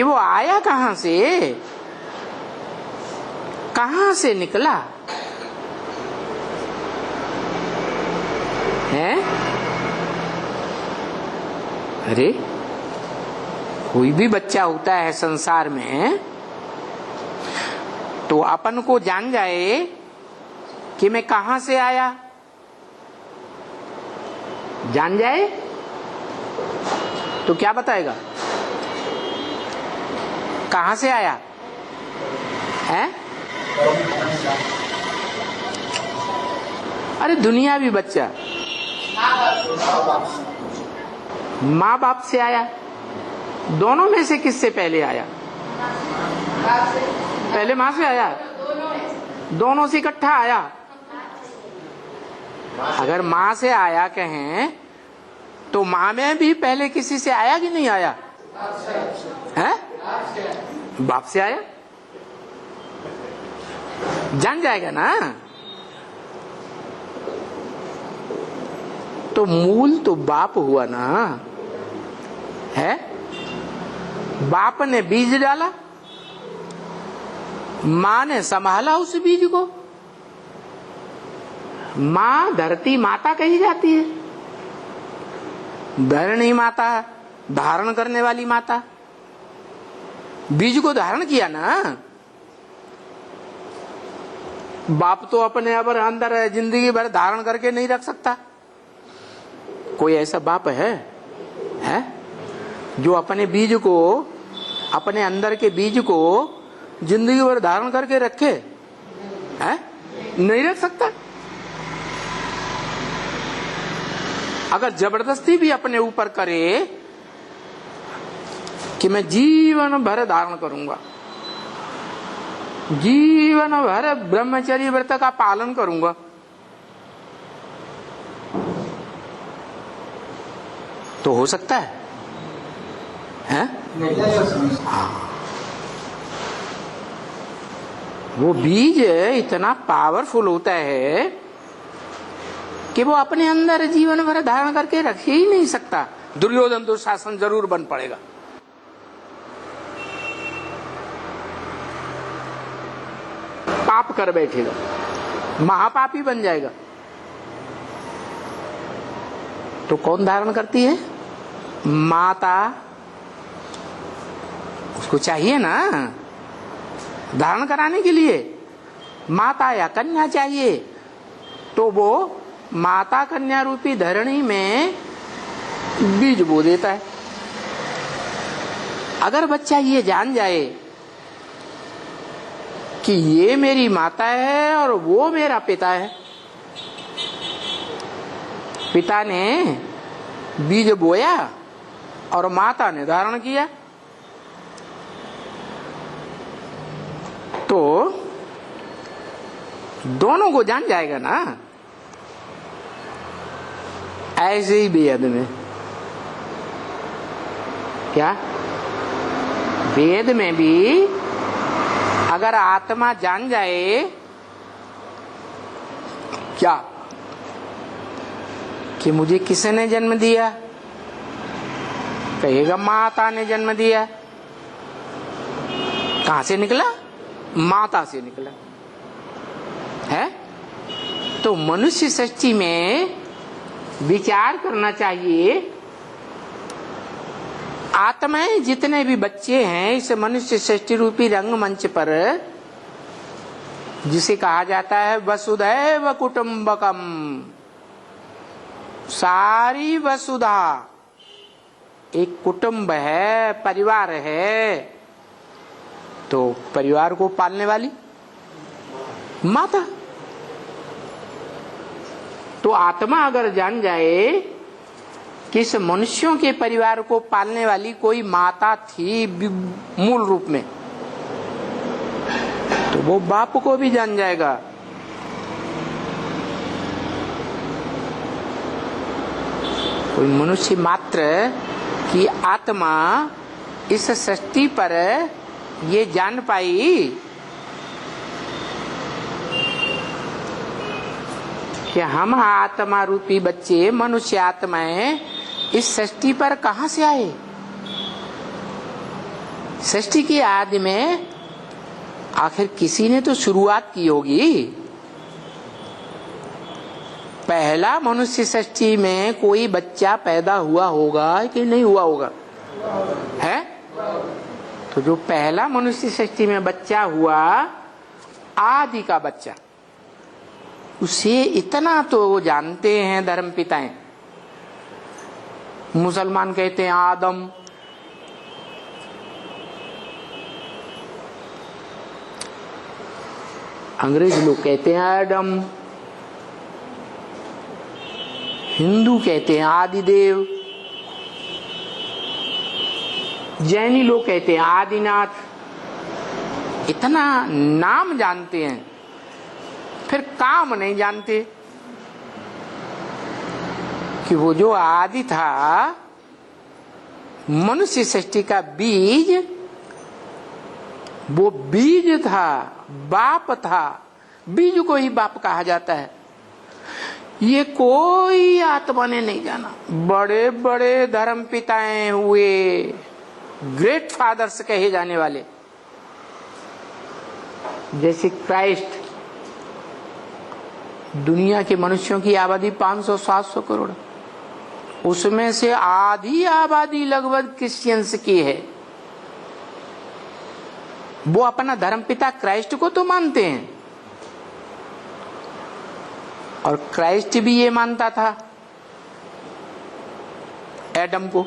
कि वो आया कहां से निकला है? अरे कोई भी बच्चा होता है संसार में तो अपन को जान जाए कि मैं कहां से आया, जान जाए तो क्या बताएगा? कहां से आया है? अरे दुनियावी बच्चा माँ बाप से आया, दोनों में से किससे पहले आया? पहले माँ से आया, दोनों से इकट्ठा आया। अगर माँ से आया कहें तो माँ में भी पहले किसी से आया कि नहीं आया है? बाप से आया, जान जाएगा ना। तो मूल तो बाप हुआ ना है। बाप ने बीज डाला, माँ ने संभाला उस बीज को। माँ धरती माता कही जाती है, धरणी माता, धारण करने वाली माता। बीज को धारण किया ना। बाप तो अपने अंदर जिंदगी भर धारण करके नहीं रख सकता। कोई ऐसा बाप है जो अपने बीज को, अपने अंदर के बीज को जिंदगी भर धारण करके रखे है? नहीं रख सकता। अगर जबरदस्ती भी अपने ऊपर करे कि मैं जीवन भर धारण करूंगा, जीवन भर ब्रह्मचर्य व्रत का पालन करूंगा, तो हो सकता है? हाँ। वो बीज इतना पावरफुल होता है कि वो अपने अंदर जीवन भर धारण करके रख ही नहीं सकता। दुर्योधन दुशासन जरूर बन पड़ेगा। पाप कर बैठेगा, महापापी बन जाएगा। तो कौन धारण करती है? माता। उसको चाहिए ना धारण कराने के लिए, माता या कन्या चाहिए। तो वो माता कन्या रूपी धरणी में बीज बो देता है। अगर बच्चा ये जान जाए कि ये मेरी माता है और वो मेरा पिता है, पिता ने बीज बोया और माता ने धारण किया, तो दोनों को जान जाएगा ना। ऐसे ही वेद में क्या, वेद में भी अगर आत्मा जान जाए क्या कि मुझे किसने जन्म दिया, कहेगा माता ने जन्म दिया। कहां से निकला? माता से निकला है। तो मनुष्य सृष्टि में विचार करना चाहिए। आत्माएं जितने भी बच्चे हैं इस मनुष्य सृष्टि रूपी रंगमंच पर, जिसे कहा जाता है वसुधैव कुटुंबकम, सारी वसुधा एक कुटुंब है, परिवार है। तो परिवार को पालने वाली माता। तो आत्मा अगर जान जाए कि इस मनुष्यों के परिवार को पालने वाली कोई माता थी मूल रूप में, तो वो बाप को भी जान जाएगा। कोई मनुष्य मात्र की आत्मा इस सृष्टि पर ये जान पाई कि हम आत्मा रूपी बच्चे, मनुष्य आत्माएं इस सृष्टि पर कहां से आए, सृष्टि की आदि में आखिर किसी ने तो शुरुआत की होगी। पहला मनुष्य सृष्टि में कोई बच्चा पैदा हुआ होगा कि नहीं हुआ होगा? है? तो जो पहला मनुष्य सृष्टि में बच्चा हुआ, आदि का बच्चा, उसे इतना तो वो जानते हैं धर्म पिताएं। मुसलमान कहते हैं आदम, अंग्रेज लोग कहते हैं एडम, हिंदू कहते हैं आदिदेव, जैनी लोग कहते हैं आदिनाथ। इतना नाम जानते हैं, फिर काम नहीं जानते कि वो जो आदि था, मनुष्य सृष्टि का बीज, वो बीज था, बाप था। बीज को ही बाप कहा जाता है। ये कोई आत्मा ने नहीं जाना। बड़े बड़े धर्म पिताएं हुए, ग्रेट फादर्स कहे जाने वाले, जैसे क्राइस्ट, दुनिया के मनुष्यों की आबादी 500-700 करोड़, उसमें से आधी आबादी लगभग क्रिश्चियंस की है। वो अपना धर्मपिता क्राइस्ट को तो मानते हैं, और क्राइस्ट भी ये मानता था एडम को।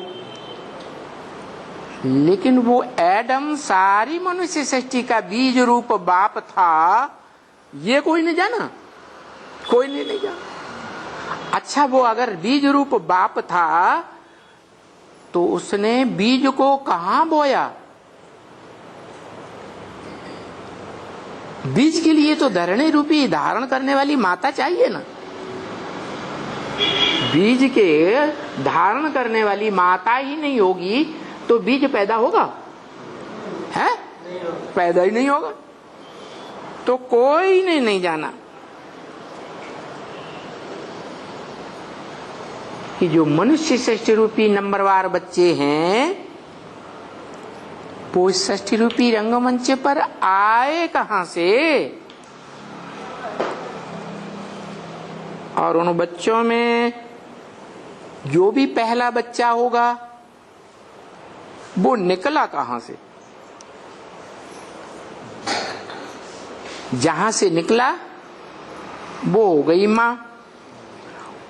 लेकिन वो एडम सारी मनुष्य सृष्टि का बीज रूप बाप था, ये कोई नहीं जाना, कोई नहीं जाना। अच्छा, वो अगर बीज रूप बाप था तो उसने बीज को कहां बोया? बीज के लिए तो धरणी रूपी धारण करने वाली माता चाहिए ना। बीज के धारण करने वाली माता ही नहीं होगी तो बीज पैदा होगा? है? पैदा ही नहीं होगा। तो कोई ने नहीं जाना कि जो मनुष्य सृष्टि रूपी नंबरवार बच्चे हैं, वो षष्ठी रूपी रंगमंच पर आए कहां से? और उन बच्चों में जो भी पहला बच्चा होगा, वो निकला कहां से? जहां से निकला वो हो गई मां।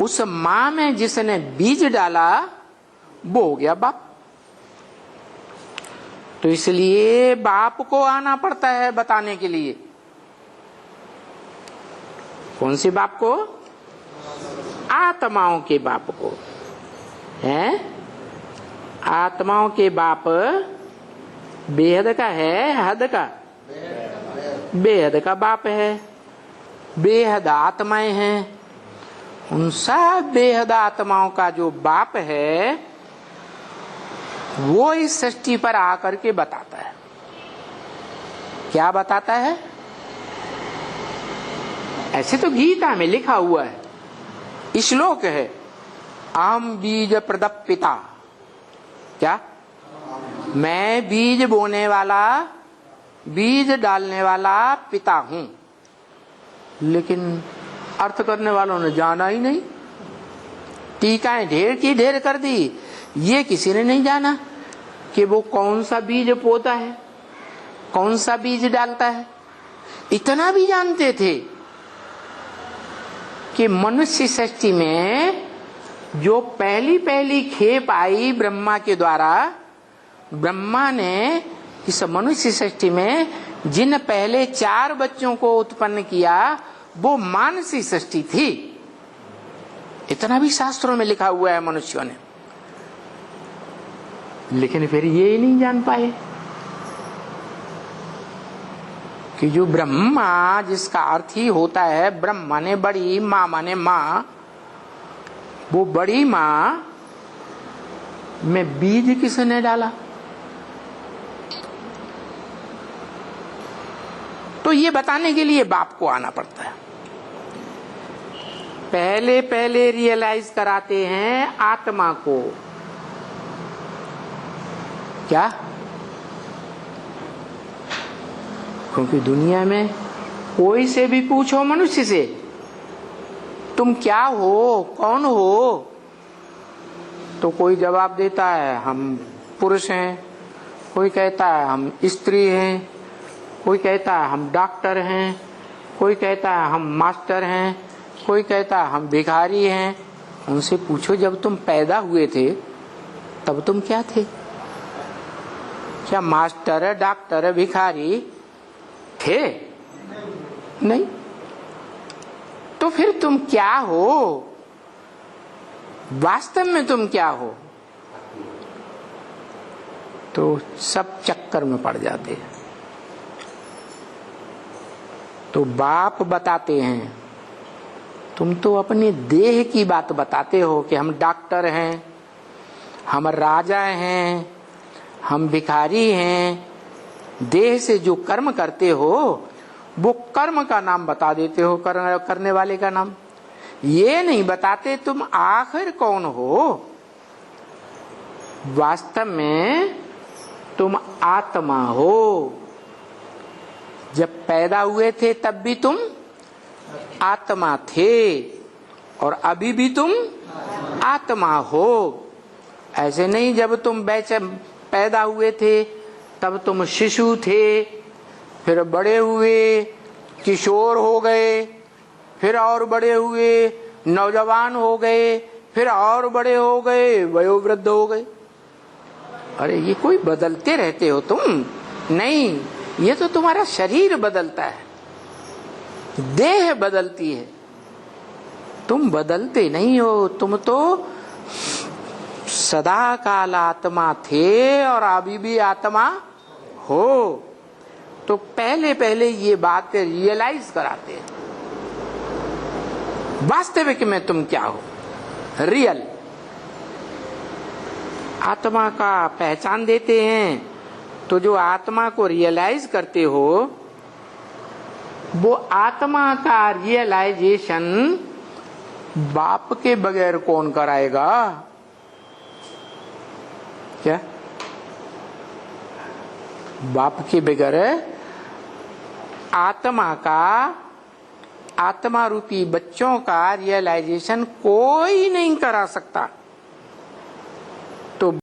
उस मां में जिसने बीज डाला वो हो गया बाप। तो इसलिए बाप को आना पड़ता है बताने के लिए। कौन से बाप को? आत्माओं के बाप को। है? आत्माओं के बाप बेहद का है, हद का? बेहद का बाप है। बेहद आत्माएं हैं। उन सब बेहद आत्माओं का जो बाप है, वो इस सृष्टि पर आकर के बताता है। क्या बताता है? ऐसे तो गीता में लिखा हुआ है, श्लोक है, अहम बीज प्रदप पिता। क्या? मैं बीज बोने वाला, बीज डालने वाला पिता हूं। लेकिन अर्थ करने वालों ने जाना ही नहीं। टीकाएं ढेर की ढेर कर दी, ये किसी ने नहीं जाना कि वो कौन सा बीज बोता है, कौन सा बीज डालता है। इतना भी जानते थे कि मनुष्य सृष्टि में जो पहली पहली खेप आई ब्रह्मा के द्वारा, ब्रह्मा ने इस मनुष्य सृष्टि में जिन पहले 4 बच्चों को उत्पन्न किया, वो मानसी सृष्टि थी। इतना भी शास्त्रों में लिखा हुआ है मनुष्यों ने। लेकिन फिर ये ही नहीं जान पाए कि जो ब्रह्मा, जिसका अर्थ ही होता है ब्रह्म माने बड़ी, मां माने मां, वो बड़ी मां में बीज किसने डाला? तो ये बताने के लिए बाप को आना पड़ता है। पहले पहले रियलाइज कराते हैं आत्मा को। क्या? क्योंकि दुनिया में कोई से भी पूछो मनुष्य से, तुम क्या हो, कौन हो, तो कोई जवाब देता है हम पुरुष हैं, कोई कहता है हम स्त्री हैं, कोई कहता है हम डॉक्टर हैं, कोई कहता है हम मास्टर हैं, कोई कहता है हम भिखारी हैं। उनसे पूछो जब तुम पैदा हुए थे तब तुम क्या थे? क्या मास्टर, डॉक्टर, भिखारी थे? नहीं। तो फिर तुम क्या हो? वास्तव में तुम क्या हो? तो सब चक्कर में पड़ जाते हैं। तो बाप बताते हैं, तुम तो अपने देह की बात बताते हो कि हम डॉक्टर हैं, हम राजा हैं, हम भिखारी हैं। देह से जो कर्म करते हो वो कर्म का नाम बता देते हो, करने वाले का नाम। ये नहीं बताते तुम आखिर कौन हो। वास्तव में तुम आत्मा हो। जब पैदा हुए थे तब भी तुम आत्मा थे और अभी भी तुम आत्मा हो। ऐसे नहीं जब तुम पैदा हुए थे तब तुम शिशु थे, फिर बड़े हुए, किशोर हो गए, फिर और बड़े हुए, नौजवान हो गए, फिर और बड़े हो गए, वयोवृद्ध हो गए। अरे ये कोई बदलते रहते हो तुम? नहीं, ये तो तुम्हारा शरीर बदलता है, देह बदलती है, तुम बदलते नहीं हो। तुम तो सदा काल आत्मा थे और अभी भी आत्मा हो। तो पहले पहले ये बात रियलाइज कराते हैं वास्तविक में तुम क्या हो। रियल आत्मा का पहचान देते हैं। तो जो आत्मा को रियलाइज करते हो, वो आत्मा का रियलाइजेशन बाप के बगैर कौन कराएगा? क्या बाप के बगैर आत्मा रूपी बच्चों का रियलाइजेशन कोई नहीं करा सकता।